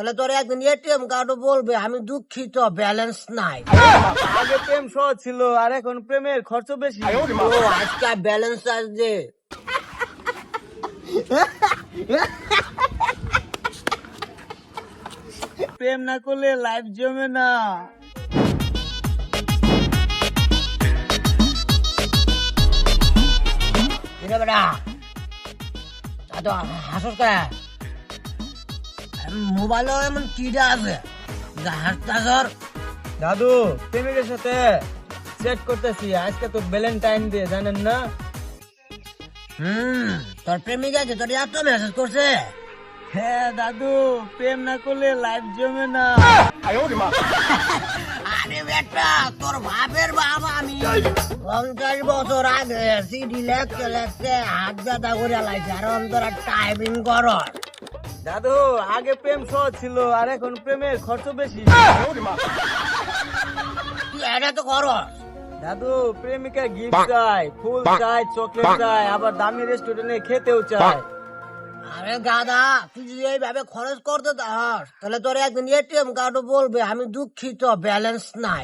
তাহলে তোর একদিন এটিএম কার্ডও বলবে আমি দুঃখিত ব্যালেন্স নাই। আগে প্রেম সহজ ছিল আর এখন প্রেমের খরচ বেশি। ও আজকে ব্যালেন্স আসবে। প্রেম না করলে লাইফ জমে না। কিরে বেটা তো হাসস করে মোবাইলও এমন কিটা আছে যা হাসতাছর। দাদু প্রেমিকের সাথে চেক করতেছি, আজকে তো ভ্যালেন্টাইন ডে জানেন না? তোর প্রেমিক আছে তোর এত মেসেজ করছে? হ্যাঁ দাদু, প্রেম না করলে লাইফ জমে না। আরে বেটা তোর বাপের বাবা আমি 50 বছর আগে সিডি লেখতে লেখতে হাত ব্যথা করে লাইছে আর অন্তরা টাইপিং কর। দাদু আগে প্রেম সহজ ছিল আর এখন প্রেমের খরচ বেশি। তুই এটা তো কর। দাদু প্রেমিকা গিফট চাই, ফুল চাই, চকলেট চাই, আবার দামি রেস্টুরেন্টে খেতেও চাই। আরে গাদা তুই যদি এইভাবে খরচ করতে চাস তাহলে তোর একদিন এটিএম কার্ডও বলবে আমি দুঃখিত ব্যালেন্স নাই।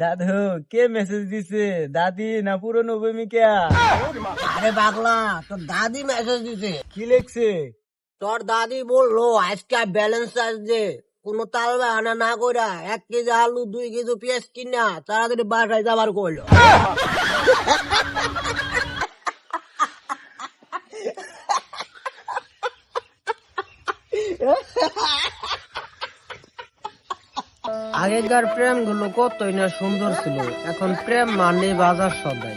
দাদু কে মেসেজ দিছে, দাদি না পুরনো প্রেমিকা? আরে পাগলা তোর দাদি মেসেজ দিছে। কি লিখছে? তোর দাদি বললো আজকে ব্যালেন্স আসবে, কোনো তাল বাহানা না কইরা 1 কেজি আলু 2 কেজি পেঁয়াজ কিনা তাড়াতাড়ি বাসায় যাবার কইলো। আগেকার প্রেম গুলো কতই না সুন্দর ছিল, এখন প্রেম মানে বাজার সদাই।